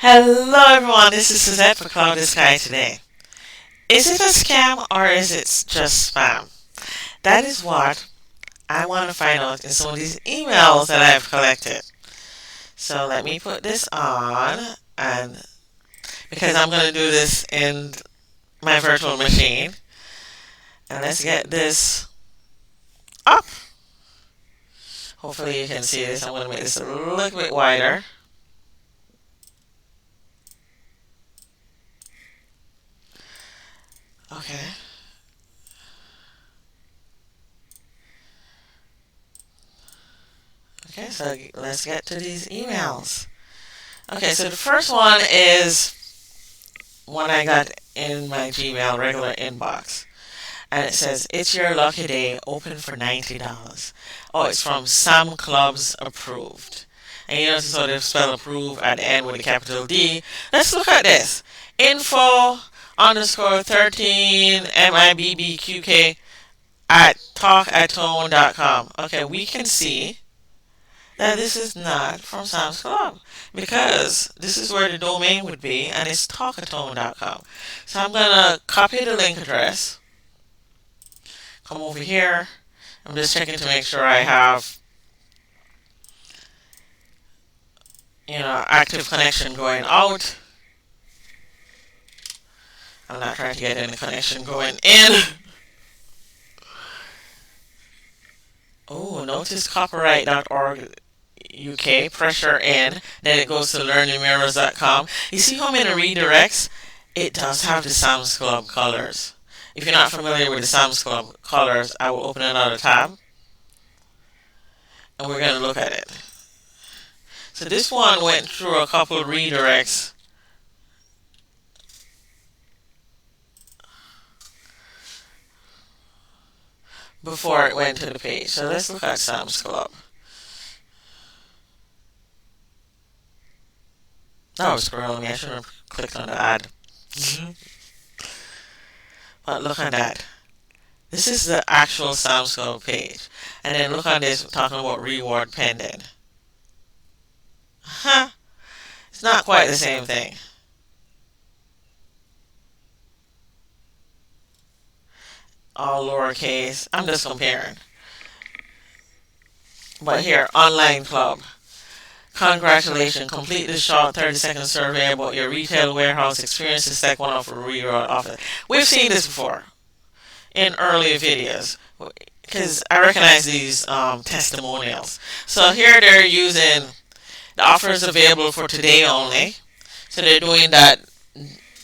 Hello everyone, this is Suzette for Cloud the Sky today. Is it a scam or is it just spam? That is what I want to find out in some of these emails that I've collected. So let me put this on, and because I'm going to do this in my virtual machine, and let's get this up. Hopefully you can see this. I'm going to make this a little bit wider. Okay. Okay, so let's get to these emails. Okay, so the first one is one I got in my Gmail regular inbox. And it says, "It's your lucky day, open for $90." Oh, it's from Sam Clubs Approved. And you notice how they've spelled approve at the end with a capital D. Let's look at this. Info underscore 13 MIBBQK at talkatone.com. Okay, we can see that this is not from Sam's Club because this is where the domain would be, and it's talkatone.com. So I'm going to copy the link address, come over here. I'm just checking to make sure I have, active connection going out. I'm not trying to get any connection going in. Oh, notice copyright.org UK, pressure in, then it goes to learningmirrors.com. You see how many redirects? It does have the Sam's Club colors. If you're not familiar with the Sam's Club colors, I will open another tab and we're going to look at it. So this one went through a couple of redirects before it went to the page. So let's look at Sam's Club. That was scrolling me. I should have clicked on the ad. But look at that. This is the actual Sam's Club page. And then look at this, talking about reward pending. Huh? It's not quite the same thing. All lowercase. I'm just comparing. But here, online club. Congratulations, complete this short 30-second survey about your retail warehouse experience to select one of a reward offer. We've seen this before in earlier videos because I recognize these testimonials. So here they're using the offers available for today only. So they're doing that,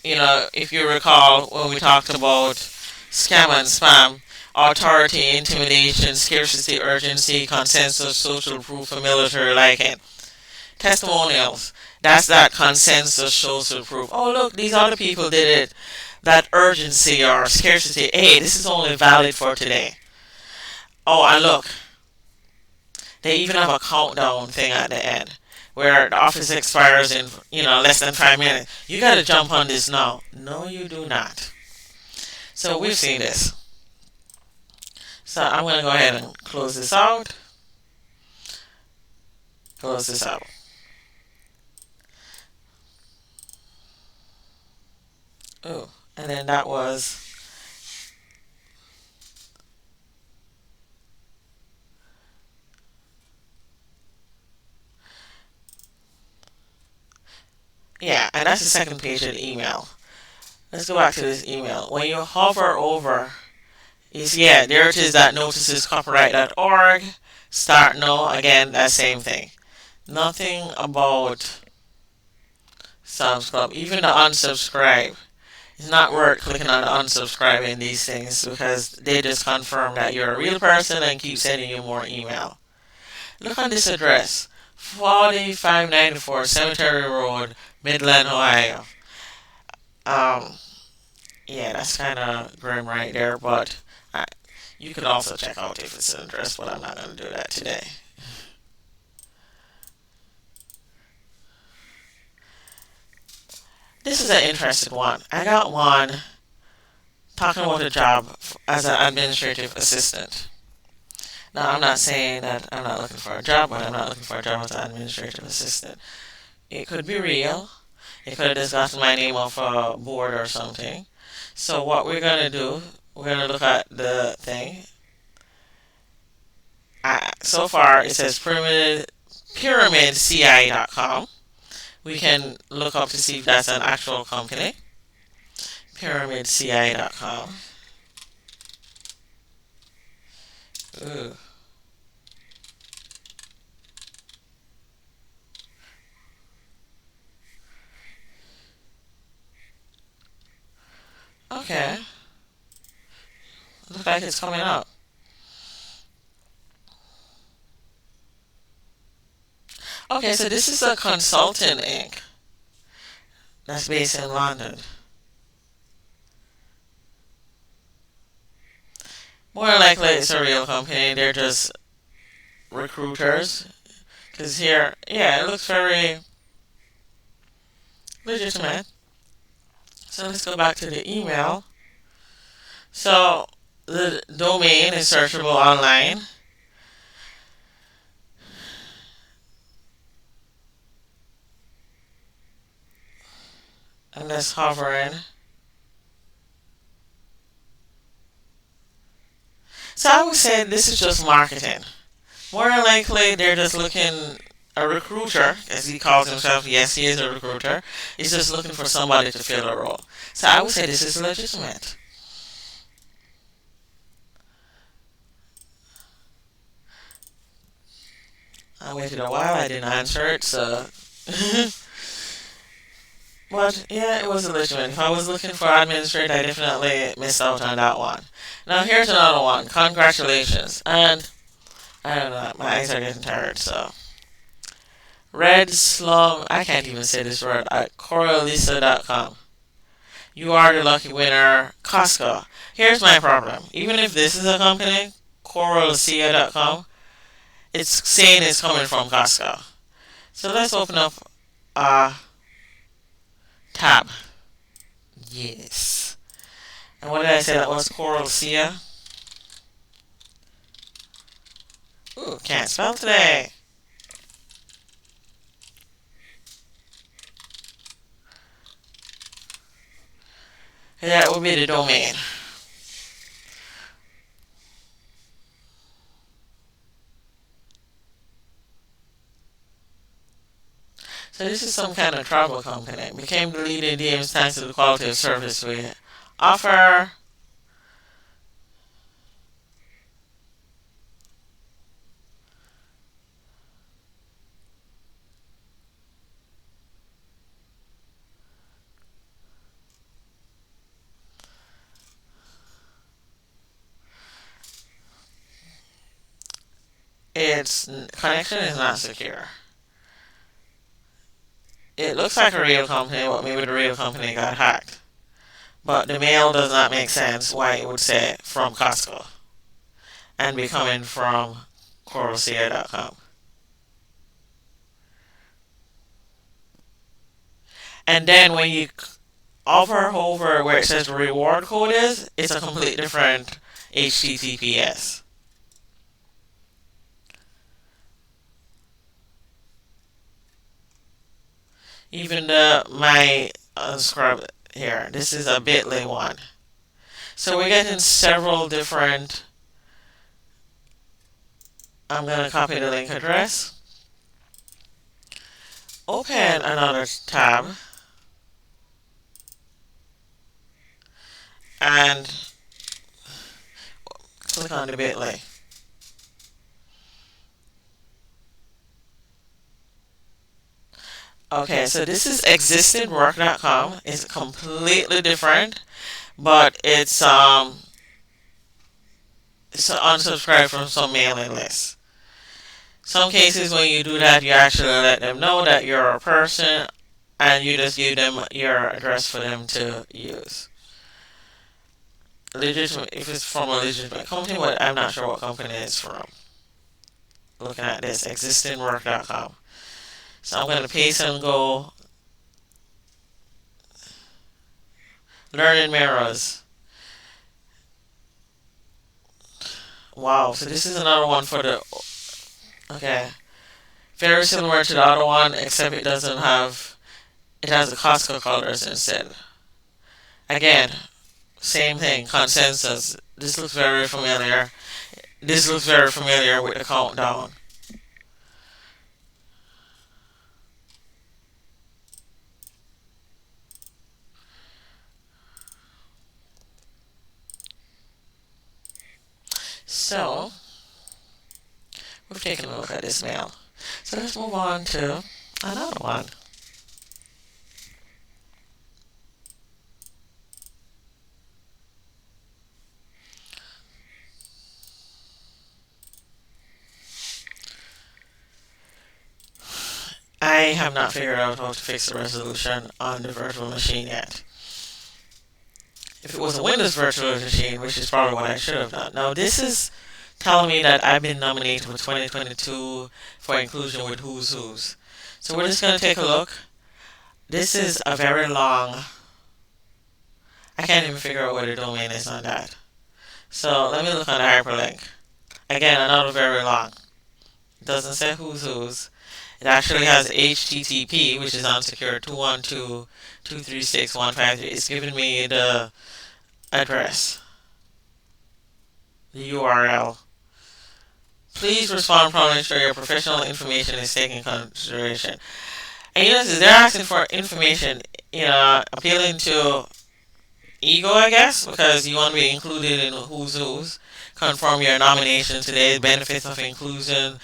if you recall when we talked about scam and spam, authority, intimidation, scarcity, urgency, consensus, social proof, and military liking. Testimonials. That's that consensus, social proof. Oh, look, these other people did it. That urgency or scarcity. Hey, this is only valid for today. Oh, and look, they even have a countdown thing at the end where the office expires in, less than 5 minutes. You got to jump on this now. No, you do not. So we've seen this. So I'm going to go ahead and close this out. Close this out. Oh, and then that was, yeah, and that's the second page of the email. Let's go back to this email. When you hover over, yeah, there it is, that notices copyright.org. Start no, again, that same thing. Nothing about Sam's Club. Even the unsubscribe. It's not worth clicking on the unsubscribe in these things because they just confirm that you're a real person and keep sending you more email. Look on this address. 4594 Cemetery Road, Midland, Ohio. Yeah, that's kind of grim right there, but you could also check out if it's an address, but I'm not going to do that today. This is an interesting one. I got one talking about a job as an administrative assistant. Now, I'm not saying that I'm not looking for a job, but I'm not looking for a job as an administrative assistant. It could be real. It could have just gotten my name off a board or something. So what we're gonna do, we're gonna look at the thing. So far it says pyramidci.com. We can look up to see if that's an actual company. Pyramidci.com. Ooh. Okay. Looks like it's coming up. Okay, so this is a consultant Inc. that's based in London. More likely it's a real company. They're just recruiters. Because here, yeah, it looks very legitimate. So let's go back to the email. So the domain is searchable online. I'm just hovering. So I would say this is just marketing. More than likely, they're just looking, a recruiter, as he calls himself, yes, he is a recruiter, he's just looking for somebody to fill a role. So I would say this is legitimate. I waited a while, I didn't answer it, so. But yeah, it was legitimate. If I was looking for administrator, I definitely missed out on that one. Now here's another one. Congratulations. And I don't know, my eyes are getting tired, so. Red Slum, I can't even say this word, at coralisa.com. You are the lucky winner, Costco. Here's my problem. Even if this is a company, coralisa.com, it's saying it's coming from Costco. So let's open up a tab. Yes. And what did I say that was? Coral Sea? Ooh, can't spell today. That would be the domain. So this is some kind of travel company. It became the leading DMs thanks to the quality of service we offer. Its connection is not secure. It looks like a real company, but maybe the real company got hacked. But the mail does not make sense why it would say from Costco and be coming from coralseer.com. And then when you hover over where it says the reward code is, it's a complete different HTTPS. Even my unscrub here, this is a bit.ly one. So we're getting several different. I'm going to copy the link address. Open another tab. And click on the bit.ly. Okay, so this is existingwork.com. It's completely different, but it's unsubscribed from some mailing list. Some cases when you do that, you actually let them know that you're a person, and you just give them your address for them to use. Legitimate, if it's from a legitimate company, but I'm not sure what company it's from. Looking at this, existingwork.com. So I'm going to paste and go. Learning mirrors. Wow, so this is another one for the. Okay. Very similar to the other one, except it doesn't have it has the Costco colors instead. Again, same thing, consensus. This looks very familiar. This looks very familiar with the countdown. So, we've taken a look at this mail. So let's move on to another one. I have not figured out how to fix the resolution on the virtual machine yet. If it was a Windows virtual machine, which is probably what I should have done. Now, this is telling me that I've been nominated for 2022 for inclusion with Who's Who's. So we're just going to take a look. This is a very long. I can't even figure out where the domain is on that. So let me look on the hyperlink. Again, another very long. It doesn't say Who's Who's. It actually has HTTP, which is unsecure, 212.236.153. It's giving me the address, the URL. Please respond promptly, ensure your professional information is taken into consideration. And you notice they're asking for information, appealing to ego, I guess, because you want to be included in Who's Who's. Confirm your nomination today. Benefits of inclusion.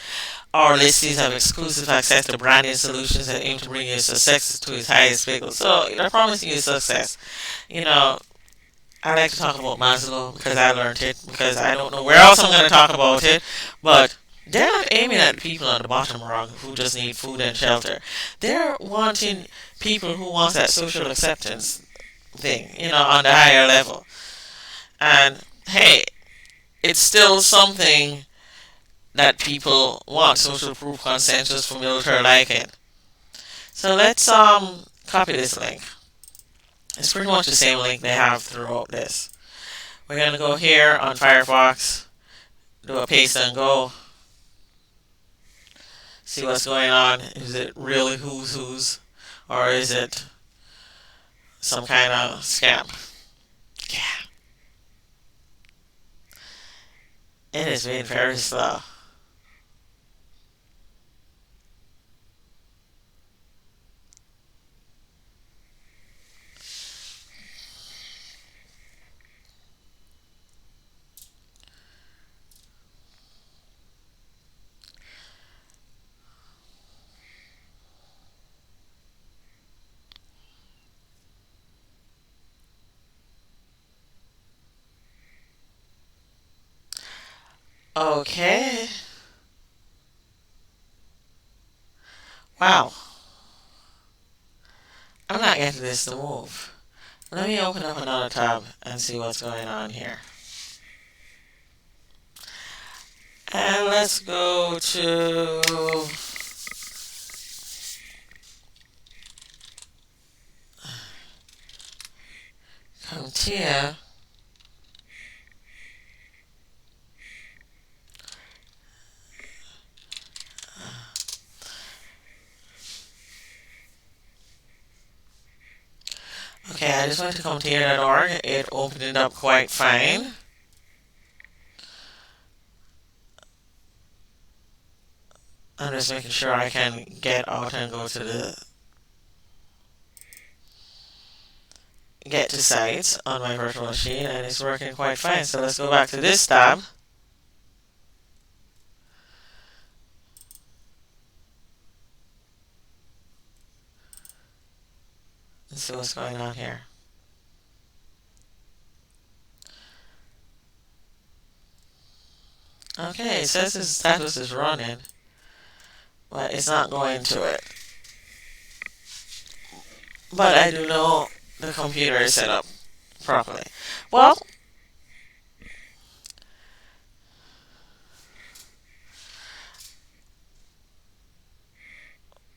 Our listees have exclusive access to branding solutions that aim to bring your success to its highest pinnacle. So they're promising you success. You know, I like to talk about Maslow because I learned it, because I don't know where else I'm going to talk about it, but they're not aiming at people on the bottom rung who just need food and shelter. They're wanting people who want that social acceptance thing, on the higher level. And hey, it's still something that people want, social proof, consensus, familiar liking. So let's copy this link. It's pretty much the same link they have throughout this. We're going to go here on Firefox, do a paste and go, see what's going on. Is it really Who's Who's, or is it some kind of scam? Yeah, it has been very slow. Okay. Wow. I'm not getting this to move. Let me open up another tab and see what's going on here. And let's go to CompTIA. Okay, I just went to CompTIA.org. It opened it up quite fine. I'm just making sure I can get out and go to the get to sites on my virtual machine, and it's working quite fine. So let's go back to this tab. Let's see what's going on here. Okay, it says the status is running, but it's not going to it. But I do know the computer is set up properly. Well,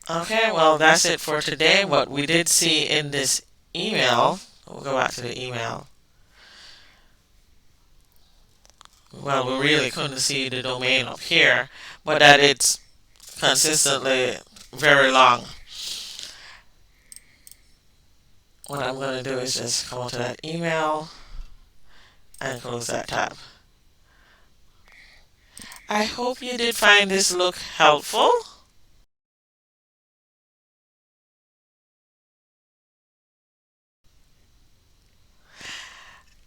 okay, well, that's it for today. What we did see in this email, we'll go back to the email. Well, we really couldn't see the domain up here, but that it's consistently very long. what I'm going to do is just come to that email and close that tab. I hope you did find this look helpful.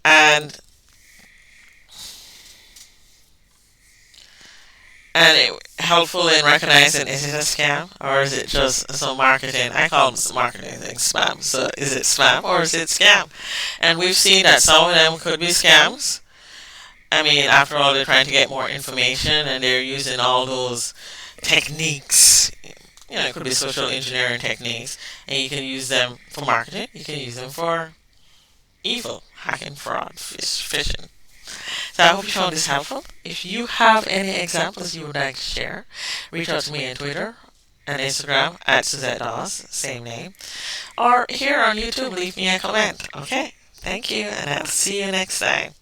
And it helpful in recognizing, is it a scam or is it just some marketing? I call them marketing things spam. So is it spam or is it scam? And we've seen that some of them could be scams. I mean, after all, they're trying to get more information and they're using all those techniques. You know, it could be social engineering techniques, and you can use them for marketing. You can use them for evil, hacking, fraud, phishing. So I hope you found this helpful. If you have any examples you would like to share, reach out to me on Twitter and Instagram at Suzette Dawes, same name, or here on YouTube, leave me a comment. Okay, thank you, and I'll see you next time.